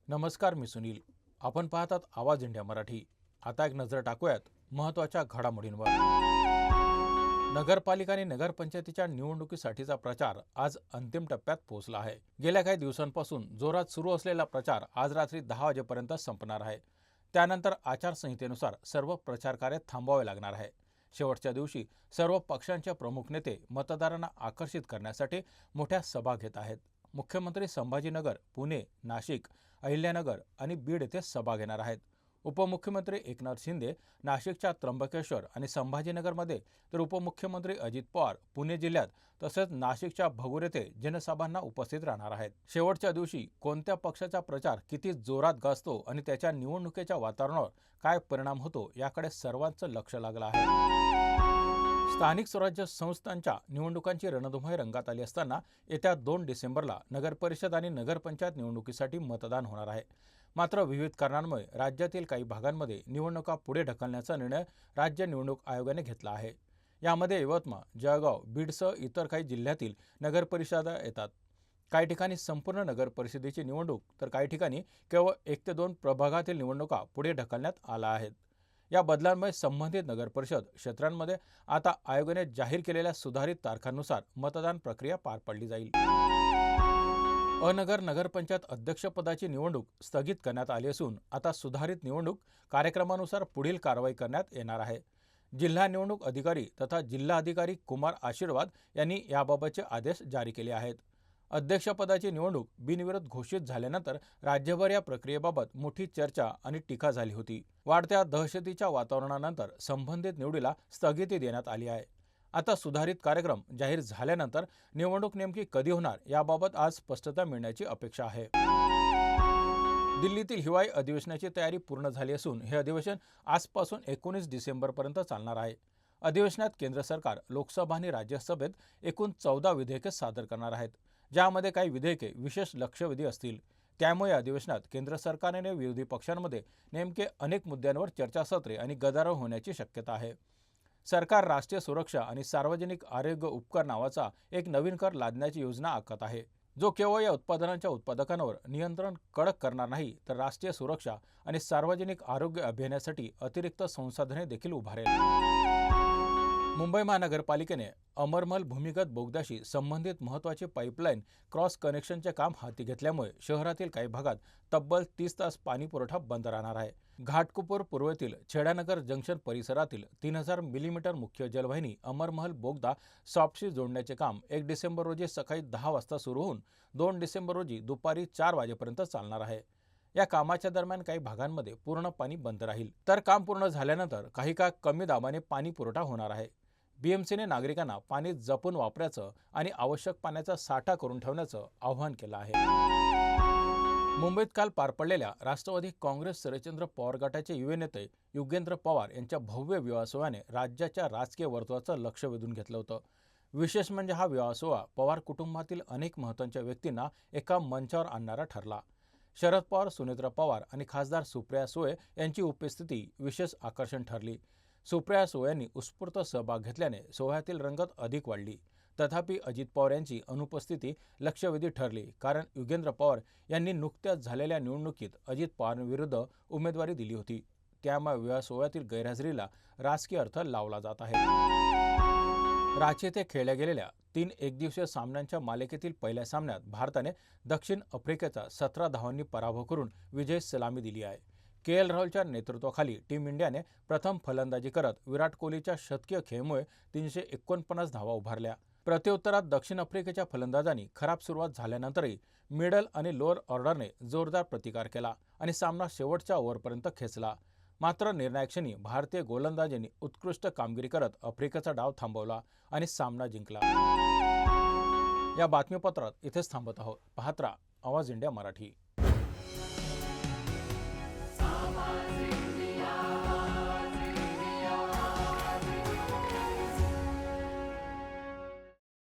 नमस्कार, मी सुनील. आपण पाहतात आवाज इंडिया मराठी. आता एक नजर टाकूयात महत्त्वाच्या घडामोडींवर. नगरपालिका आणि नगरपंचायतीच्या निवडणुकीसाठीचा प्रचार आज अंतिम टप्प्यात पोहोचला आहे. गेल्या काही दिवसांपासून जोरात सुरू असलेला प्रचार आज रात्री 10 वाजेपर्यंत संपणार आहे. त्यानंतर आचारसंहितेनुसार सर्व प्रचार कार्य थांबवावे लागणार आहे. शेवटच्या दिवशी सर्व पक्षांचे प्रमुख नेते मतदारांना आकर्षित करण्यासाठी मोठ्या सभा घेत आहेत. मुख्यमंत्री संभाजीनगर, पुणे, नाशिक, अहिल्यानगर आणि बीड येथे सभा घेणार आहेत. उपमुख्यमंत्री एकनाथ शिंदे नाशिकच्या त्र्यंबकेश्वर आणि संभाजीनगरमध्ये, तर उपमुख्यमंत्री अजित पवार पुणे जिल्ह्यात तसेच नाशिकच्या भगूर येथे जनसभांना उपस्थित राहणार आहेत. शेवटच्या दिवशी कोणत्या पक्षाचा प्रचार किती जोरात गाजतो आणि त्याच्या निवडणुकीच्या वातावरणावर काय परिणाम होतो याकडे सर्वांचं लक्ष लागलं आहे. स्थानिक स्वराज्य संस्थांच्या निवडणुकांची रणधुमाळी रंगात आली असताना येत्या 2 डिसेंबरला नगरपरिषद आणि नगरपंचायत निवडणुकीसाठी मतदान होणार आहे. मात्र विविध कारणांमुळे राज्यातील काही भागांमध्ये निवडणुका पुढे ढकलण्याचा निर्णय राज्य निवडणूक आयोगाने घेतला आहे. यामध्ये यवतमाळ, जळगाव, बीडसह इतर काही जिल्ह्यातील नगरपरिषदा येतात. काही ठिकाणी संपूर्ण नगरपरिषदेची निवडणूक, तर काही ठिकाणी केवळ 1 ते 2 प्रभागातील निवडणुका पुढे ढकलण्यात आल्या आहेत. या बदलांमुळे संबंधित नगरपरिषद क्षेत्रांमध्ये आता आयोगाने जाहीर केलेल्या सुधारित तारखांनुसार मतदान प्रक्रिया पार पडली जाईल. नगरपंचायत अध्यक्षपदाची निवडणूक स्थगित करण्यात आली असून आता सुधारित निवडणूक कार्यक्रमानुसार पुढील कारवाई करण्यात येणार आहे. जिल्हा निवडणूक अधिकारी तथा जिल्हाधिकारी कुमार आशीर्वाद यांनी याबाबतचे आदेश जारी केले आहेत. अध्यक्षपदाची निवडणूक बिनविरोध घोषित झाल्यानंतर राज्यभर या प्रक्रियेबाबत मोठी चर्चा आणि टीका झाली होती. वाढत्या दहशतीच्या वातावरणानंतर संबंधित निवडीला स्थगिती देण्यात आली आहे. आता सुधारित कार्यक्रम जाहीर झाल्यानंतर निवडणूक नेमकी कधी होणार याबाबत आज स्पष्टता मिळण्याची अपेक्षा आहे. दिल्लीतील हिवाळी अधिवेशनाची तयारी पूर्ण झाली असून हे अधिवेशन आजपासून 19 डिसेंबरपर्यंत चालणार आहे. अधिवेशनात केंद्र सरकार, लोकसभा आणि राज्यसभेत एकूण 14 विधेयके सादर करणार आहेत, ज्यामध्ये काही विधेयके विशेष लक्षवेधी असतील. त्यामुळे अधिवेशनात केंद्र सरकारने आणि विरोधी पक्षांमध्ये नेमके अनेक मुद्द्यांवर चर्चासत्रे आणि गदारोळ होण्याची शक्यता आहे. सरकार राष्ट्रीय सुरक्षा आणि सार्वजनिक आरोग्य उपकर नावाचा एक नवीन कर लादण्याची योजना आखत आहे, जो केवळ या उत्पादनांच्या उत्पादकांवर नियंत्रण कडक करणार नाही, तर राष्ट्रीय सुरक्षा आणि सार्वजनिक आरोग्य अभियानासाठी अतिरिक्त संसाधने देखील उभारेल. मुंबई महानगरपालिकेने अमरमहल भूमिगत बोगद्याशी संबंधित महत्त्वाचे पाईपलाईन क्रॉस कनेक्शनचे काम हाती घेतल्यामुळे शहरातील काही भागात तब्बल 30 तास पाणी पुरवठा बंद राहणार आहे. घाटकोपर पूर्वेतील छेडानगर जंक्शन परिसरातील 3000 मिलीमीटर मुख्य जलवाहिनी अमरमहल बोगदा सॉफ्टशी जोडण्याचे काम 1 डिसेंबर रोजी सकाळी 10 वाजता सुरू होऊन 2 डिसेंबर रोजी दुपारी 4 वाजेपर्यंत चालणार आहे. या कामाच्या दरम्यान काही भागांमध्ये पूर्ण पाणी बंद राहील, तर काम पूर्ण झाल्यानंतर काही काळ कमी दाबाने पाणी पुरवठा होणार आहे. बीएमसीने नागरिकांना पाणी जपून वापरायचं आणि आवश्यक पाण्याचा साठा करून ठेवण्याचं आवाहन केलं आहे. मुंबईत काल पार पडलेल्या राष्ट्रवादी काँग्रेस शरदचंद्र पवार गटाचे युवा नेते युगेंद्र पवार यांच्या भव्य विवाह सोहळ्याने राज्याच्या राजकीय वर्तुळाचं लक्ष वेधून घेतलं होतं. विशेष म्हणजे हा विवाह सोहळा पवार कुटुंबातील अनेक महत्त्वाच्या व्यक्तींना एका मंचावर आणणारा ठरला. शरद पवार, सुनेत्रा पवार आणि खासदार सुप्रिया सुळे यांची उपस्थिती विशेष आकर्षण ठरली. सुप्रिया सुळे यांनी उत्स्फूर्त सहभाग घेतल्याने सोहळ्यातील रंगत अधिक वाढली. तथापि अजित पवार यांची अनुपस्थिती लक्षवेधी ठरली, कारण युगेंद्र पवार यांनी नुकत्याच झालेल्या निवडणुकीत अजित पवारांविरुद्ध उमेदवारी दिली होती. त्यामुळे विवाह सोहळ्यातील गैरहजेरीला राजकीय अर्थ लावला जात आहे. रांची येथे खेळल्या गेलेल्या 3 एकदिवसीय सामन्यांच्या मालिकेतील पहिल्या सामन्यात भारताने दक्षिण आफ्रिकेचा 17 धावांनी पराभव करून विजय सलामी दिली आहे. के.एल. राहुलच्या नेतृत्वाखाली टीम इंडियाने प्रथम फलंदाजी करत विराट कोहलीच्या शतकीय खेळीमुळे 349 धावा उभारल्या. प्रत्युत्तरात दक्षिण आफ्रिकेच्या फलंदाजांनी खराब सुरुवात झाल्यानंतरही मिडल आणि लोअर ऑर्डरने जोरदार प्रतिकार केला आणि सामना शेवटच्या ओव्हरपर्यंत खेचला. मात्र निर्णायक क्षणी भारतीय गोलंदाजांनी उत्कृष्ट कामगिरी करत आफ्रिकेचा डाव थांबवला आणि सामना जिंकला. या बातमीपत्रात इथेच थांबत आहोत. पाहत रहा आवाज इंडिया मराठी.